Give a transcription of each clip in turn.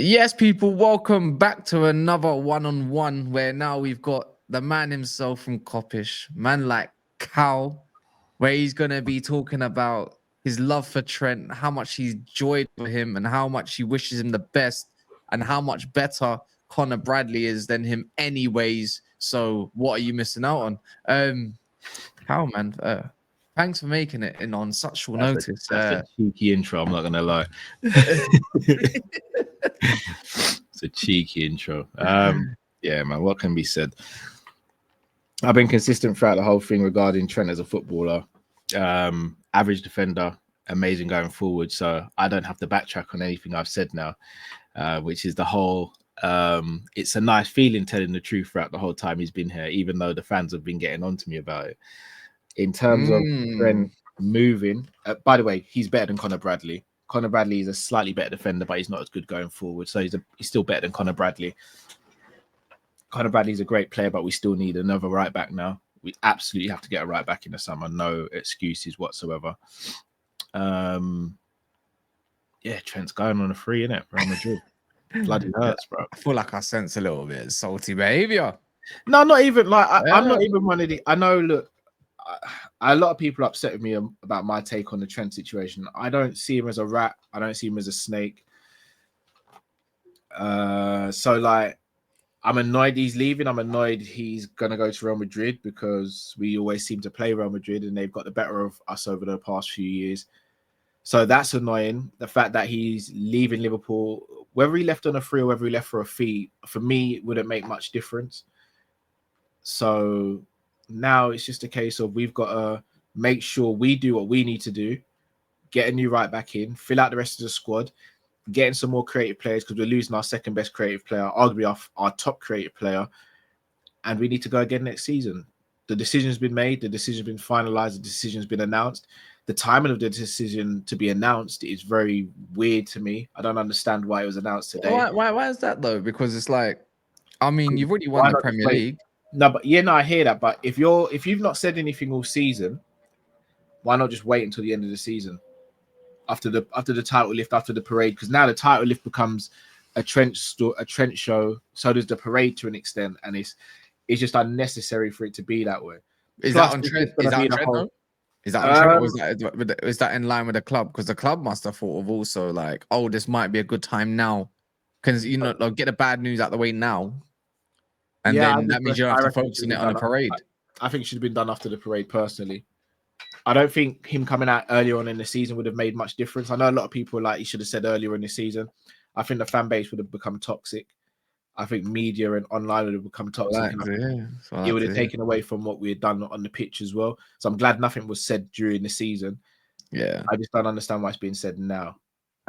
Yes, people, welcome back to another one-on-one where now we've got the man himself from Coppish, man like Cal, where he's going to be talking about his love for Trent, how much he's joyed for him and how much he wishes him the best and how much better Connor Bradley is than him anyways. So what are you missing out on? Cal, man, thanks for making it in on such short notice. That's a cheeky intro, I'm not going to lie. It's a cheeky intro. Yeah, man, what can be said? I've been consistent throughout the whole thing regarding Trent as a footballer. Average defender, amazing going forward. So I don't have to backtrack on anything I've said now, which is the whole. It's a nice feeling telling the truth throughout the whole time he's been here, even though the fans have been getting on to me about it. In terms of Trent moving, by the way, he's better than Connor Bradley. Connor Bradley is a slightly better defender, but he's not as good going forward. So he's still better than Connor Bradley. Connor Bradley's a great player, but we still need another right back now. We absolutely have to get a right back in the summer. No excuses whatsoever. Yeah, Trent's going on a free, innit? Real Madrid. Bloody hurts, bro. I feel like I sense a little bit of salty behavior. No, not even like I'm not even one of the. I know. Look, a lot of people are upset with me about my take on the Trent situation. I don't see him as a rat. I don't see him as a snake. So like, I'm annoyed he's leaving. I'm annoyed he's gonna go to Real Madrid because we always seem to play Real Madrid and they've got the better of us over the past few years. So that's annoying. The fact that he's leaving Liverpool, whether he left on a free or whether he left for a fee, for me, it wouldn't make much difference. So now it's just a case of we've got to make sure we do what we need to do, get a new right back in, fill out the rest of the squad, getting some more creative players because we're losing our second best creative player, arguably our top creative player, and we need to go again next season. The decision's been made, the decision's been finalized, the decision's been announced. The timing of the decision to be announced is very weird to me. I don't understand why it was announced today. Why is that though? Because it's like, I mean, you've already won the Premier League. No, but yeah, no, I hear that. But if you've not said anything all season, why not just wait until the end of the season? After the title lift, after the parade, because now the title lift becomes a Trent show. So does the parade to an extent, and it's just unnecessary for it to be that way. Is that on Trent? Is that on Trent? No? Is that on Trent? Or is that in line with the club? Because the club must have thought of also like, oh, this might be a good time now, because you know, like, get the bad news out the way now, and then that means you don't have to focus on it on the parade. I think it should have been done after the parade, personally. I don't think him coming out earlier on in the season would have made much difference. I know a lot of people like he should have said earlier in the season. I think the fan base would have become toxic. I think media and online would have become toxic. It would have taken away from what we had done on the pitch as well. So I'm glad nothing was said during the season. Yeah, I just don't understand why it's being said now.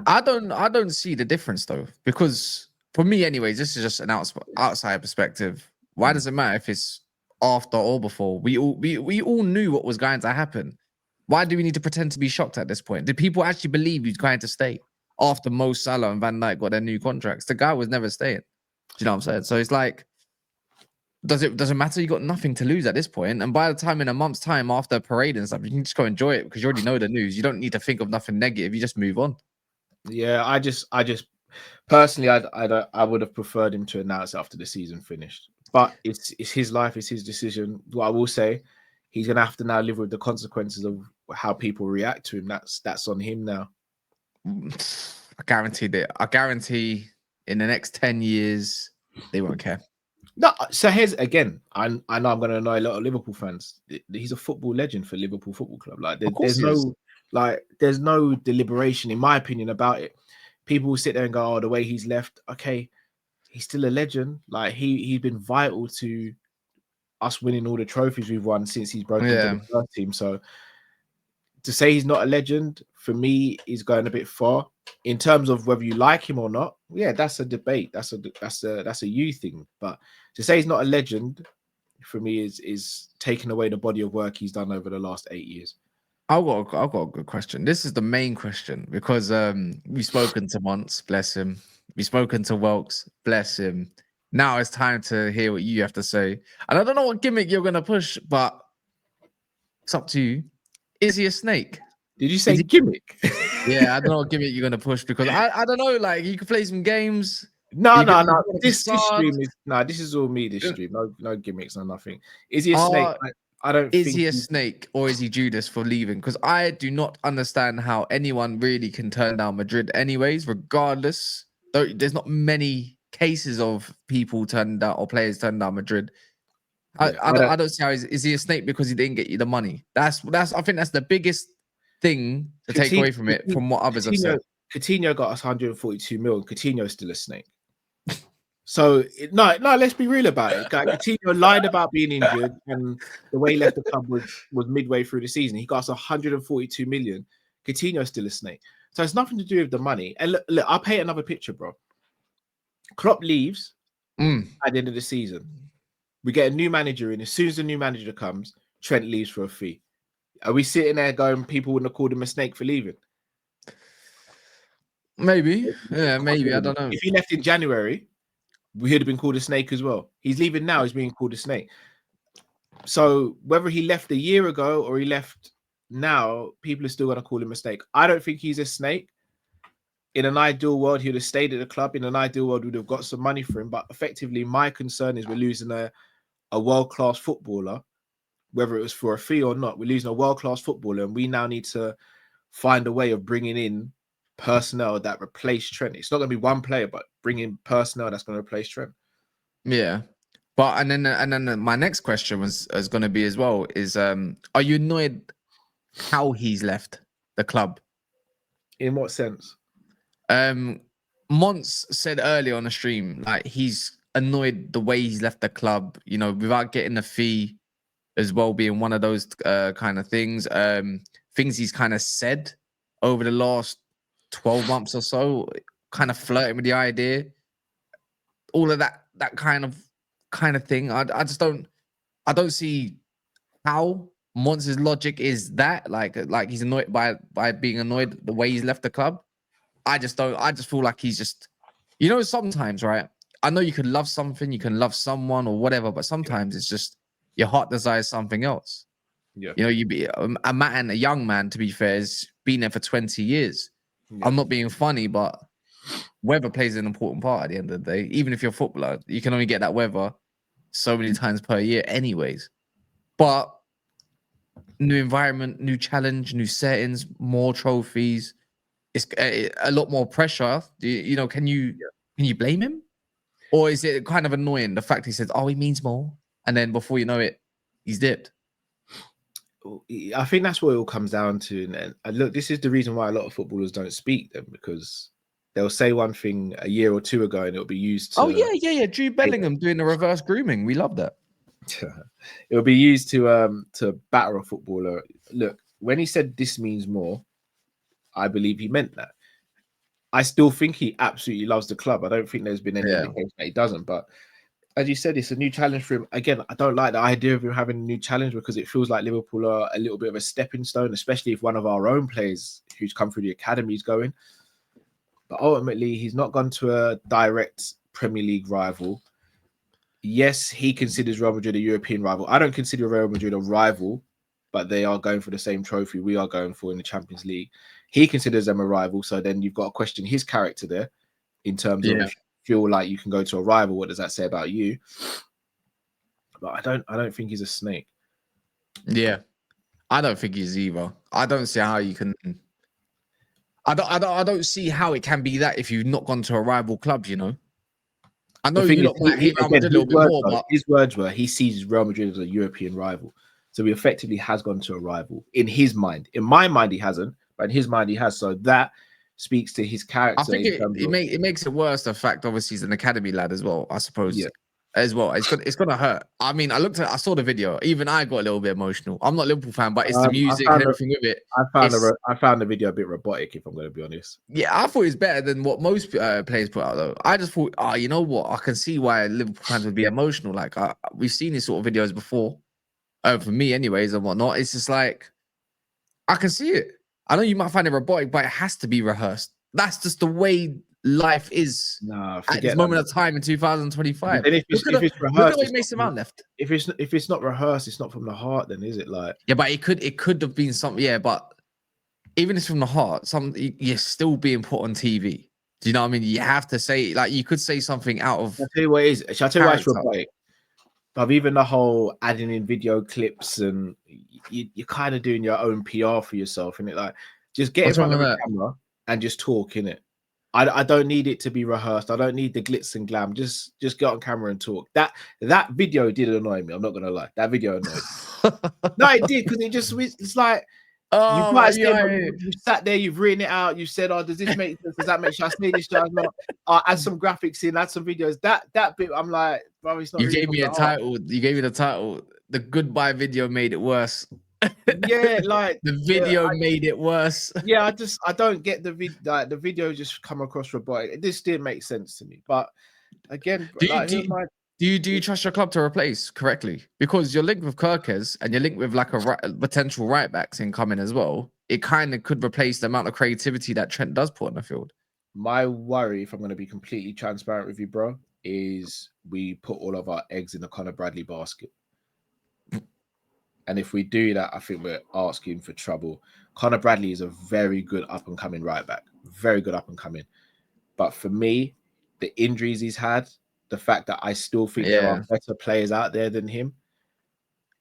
I don't see the difference though, because for me, anyways, this is just an outside perspective. Why does it matter if it's after or before? We all knew what was going to happen. Why do we need to pretend to be shocked at this point? Did people actually believe he's going to stay after Mo Salah and Van Dijk got their new contracts? The guy was never staying. Do you know what I'm saying? So it's like, does it matter? You got nothing to lose at this point. And by the time in a month's time after a parade and stuff, you can just go enjoy it because you already know the news. You don't need to think of nothing negative. You just move on. Yeah, I just personally, I would have preferred him to announce after the season finished. But it's his life, it's his decision. What I will say, he's gonna have to now live with the consequences of how people react to him. That's on him now. I guarantee in the next 10 years they won't care. No, so here's again. I know I'm going to annoy a lot of Liverpool fans. He's a football legend for Liverpool Football Club. Like there's no deliberation, in my opinion, about it. People will sit there and go, "Oh, the way he's left, okay, he's still a legend. Like he's been vital to us winning all the trophies we've won since he's broken into the first team." So to say he's not a legend for me is going a bit far. In terms of whether you like him or not, yeah, that's a debate. That's a you thing. But to say he's not a legend for me is taking away the body of work he's done over the last 8 years. I've got a good question. This is the main question because we've spoken to Mons, bless him. We've spoken to Welks, bless him. Now it's time to hear what you have to say. And I don't know what gimmick you're gonna push, but it's up to you. Is he a snake? Did you say gimmick? Yeah, I don't know what gimmick you're gonna push because I don't know. Like you could play some games. No. You could This stream is This is all me. This stream, no gimmicks, no nothing. Is he a snake? I don't Is think. he a snake or is he Judas for leaving? Because I do not understand how anyone really can turn down Madrid, anyways. Regardless, there's not many cases of people turning down or players turning down Madrid. I don't see how is he a snake because he didn't get you the money. That's I think that's the biggest thing to take away from it from what others have said. Coutinho got us 142 mil. Coutinho's still a snake. So no, let's be real about it. Coutinho lied about being injured, and the way he left the club was midway through the season. He got us 142 million. Coutinho's still a snake. So it's nothing to do with the money. And look, I'll paint another picture, bro. Klopp leaves at the end of the season. We get a new manager in. As soon as the new manager comes, Trent leaves for a fee. Are we sitting there going, people wouldn't have called him a snake for leaving? Maybe. Yeah, maybe. I don't know. If he left in January, we would have been called a snake as well. He's leaving now. He's being called a snake. So whether he left a year ago or he left now, people are still going to call him a snake. I don't think he's a snake. In an ideal world, he would have stayed at the club. In an ideal world, we'd have got some money for him. But effectively, my concern is we're losing a world-class footballer, whether it was for a fee or not. We're losing a world-class footballer, and we now need to find a way of bringing in personnel that replace Trent. It's not going to be one player, but bring in personnel that's going to replace Trent. Yeah. But and then my next question is going to be as well is are you annoyed how he's left the club? In what sense? Mons said earlier on the stream like he's annoyed the way he's left the club, you know, without getting a fee as well, being one of those kind of things. Things he's kind of said over the last 12 months or so, kind of flirting with the idea. All of that kind of thing. I just don't see how Mons' logic is that like he's annoyed by being annoyed the way he's left the club. I just feel like he's just, you know, sometimes, right? I know you can love something, you can love someone or whatever, but sometimes it's just your heart desires something else. Yeah. You know, you be a young man, to be fair, has been there for 20 years. Yeah. I'm not being funny, but weather plays an important part at the end of the day. Even if you're a footballer, you can only get that weather so many times per year anyways. But new environment, new challenge, new settings, more trophies. It's a lot more pressure. You know, can you blame him? Or is it kind of annoying, the fact he says, oh, he means more, and then before you know it, he's dipped? I think that's what it all comes down to. And look, this is the reason why a lot of footballers don't speak them, because they'll say one thing a year or two ago and it'll be used to... Oh, yeah. Jude Bellingham doing the reverse grooming. We love that. It'll be used to batter a footballer. Look, when he said this means more, I believe he meant that. I still think he absolutely loves the club. I don't think there's been any indication that he doesn't. But as you said, it's a new challenge for him. Again, I don't like the idea of him having a new challenge because it feels like Liverpool are a little bit of a stepping stone, especially if one of our own players who's come through the academy is going. But ultimately, he's not gone to a direct Premier League rival. Yes, he considers Real Madrid a European rival. I don't consider Real Madrid a rival, but they are going for the same trophy we are going for in the Champions League. He considers them a rival, so then you've got to question his character there in terms of if you feel like you can go to a rival, what does that say about you? But I don't think he's a snake. Yeah, I don't think he's either. I don't see how you can. I don't see how it can be that if you've not gone to a rival club, you know. I know you might hate Real Madrid a little bit more, but his words were he sees Real Madrid as a European rival. So he effectively has gone to a rival in his mind. In my mind, he hasn't, but in his mind, he has. So that speaks to his character. I think it makes it worse. The fact, obviously, he's an academy lad as well. I suppose. Yeah. As well, it's gonna hurt. I mean, I saw the video. Even I got a little bit emotional. I'm not a Liverpool fan, but it's the music and everything with it. I found the video a bit robotic, if I'm going to be honest. Yeah, I thought it was better than what most players put out, though. I just thought, you know what? I can see why Liverpool fans would be emotional. Like we've seen these sort of videos before, for me, anyways, and whatnot. It's just like I can see it. I know you might find it robotic, but it has to be rehearsed. That's just the way life is at this moment of time in 2025. And if it's rehearsed, look at the way Mason Mount left. If it's not rehearsed, it's not from the heart. Then is it like? Yeah, but it could have been something. Yeah, but even if it's from the heart, you're still being put on TV. Do you know what I mean? You have to say, like, you could say something out of I'll tell you what it is. Shall I tell you why it's character. robotic? But even the whole adding in video clips and you're kind of doing your own PR for yourself, and it like just get in What's front wrong of with a camera and just talk in it. I don't need it to be rehearsed. I don't need the glitz and glam. Just get on camera and talk. That video did annoy me. I'm not gonna lie. That video annoyed me. that? No, it did, because it's like you Oh, might man, say, but you sat there, you've written it out, you said, "Oh, does this make sense? Does that make? Should I say this? Should I not?" Add some graphics in, add some videos. That bit, I'm like, bro, it's not you really gave from me the a heart. title. You gave me the title. The goodbye video made it worse. Yeah, like The video made it worse. yeah, I don't get the the video just come across robotic. This didn't make sense to me. But again, Do you, like do who you, am I? do you trust your club to replace correctly? Because you're linked with Kirkes and you're linked with like potential right backs incoming as well. It kind of could replace the amount of creativity that Trent does put on the field. My worry, if I'm going to be completely transparent with you, bro, is we put all of our eggs in the Conor Bradley basket. And if we do that, I think we're asking for trouble. Conor Bradley is a very good up and coming right back, very good up and coming. But for me, the injuries he's had, the fact that I still think there are better players out there than him.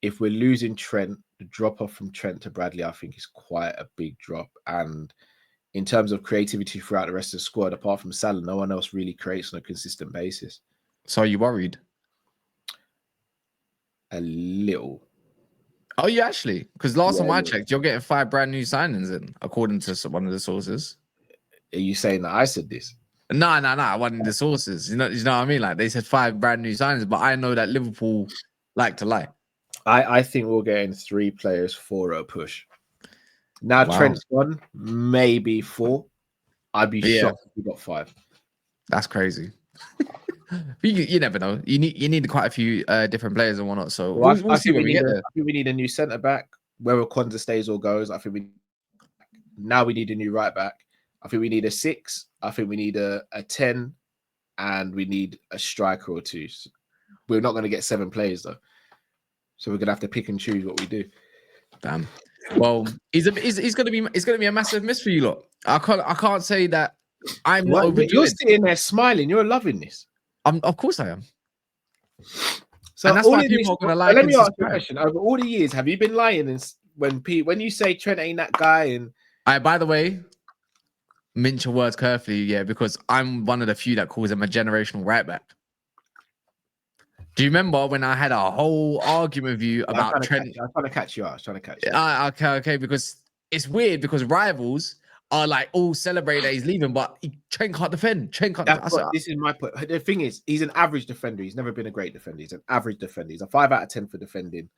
If we're losing Trent, the drop off from Trent to Bradley, I think is quite a big drop. And in terms of creativity throughout the rest of the squad, apart from Salah, no one else really creates on a consistent basis. So are you worried? A little. Oh, you actually? Because last time I checked, you're getting 5 brand new signings in, according to one of the sources. Are you saying that I said this? No. One of the sources. You know what I mean? Like they said 5 brand new signings, but I know that Liverpool like to lie. I think we'll get in 3 players for a push. Now Trent's gone, maybe 4. I'd be shocked if we got 5. That's crazy. You never know. You need quite a few different players and whatnot. So we'll see when we get there. I think we need a new centre back. Whether Kwanzaa stays or goes, I think we need a new right back. I think we need a 6. I think we need a 10, and we need a striker or 2. We're not going to get 7 players though, so we're going to have to pick and choose what we do. Damn. Well, it's going to be a massive miss for you lot. I can't say that I'm not overdoing. You're sitting there smiling. You're loving this. Of course I am. So and that's why people are going to like. Let me ask you a question. Over all the years, have you been lying? And when you say Trent ain't that guy, and by the way, mince your words carefully, yeah, because I'm one of the few that calls him a generational right back. Do you remember when I had a whole argument with you about Trent? I was trying to catch you. Okay, because it's weird because rivals are like all celebrate that he's leaving, but Trent can't defend. This is my point. The thing is, he's an average defender. He's never been a great defender. He's an average defender. He's a 5 out of 10 for defending,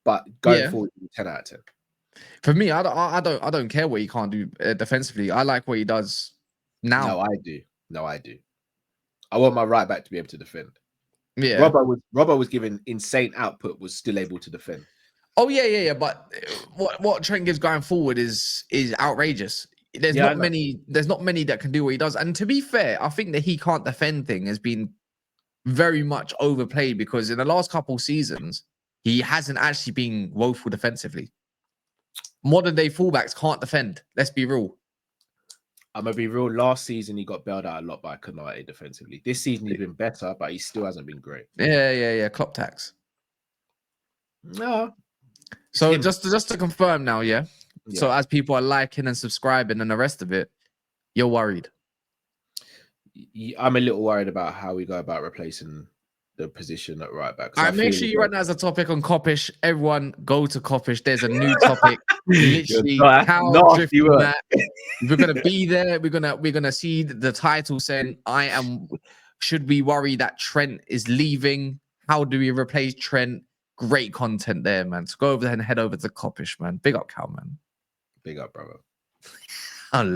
but going forward, 10 out of 10. For me, I don't care what he can't do defensively. I like what he does now. No, I do. I want my right back to be able to defend. Yeah, Robbo was given insane output, was still able to defend. Oh yeah. But what Trent gives going forward is outrageous. There's not many that can do what he does. And to be fair, I think that he can't defend thing has been very much overplayed, because in the last couple seasons, he hasn't actually been woeful defensively. Modern day fullbacks can't defend. Let's be real. I'm gonna be real. Last season, he got bailed out a lot by Konate defensively. This season, he's been better, but he still hasn't been great. Yeah. Klopp tax. No. So just to confirm now, yeah. So as people are liking and subscribing and the rest of it, you're worried. I'm a little worried about how we go about replacing the position at right back. Make sure you run that as a topic on Kopish. Everyone go to Kopish. There's a new topic. Literally, cow drifting that. We're gonna be there. We're gonna see the title saying, should we worry that Trent is leaving? How do we replace Trent? Great content there, man. So go over there and head over to Kopish, man. Big up, Cal, man. Big up, brother. I love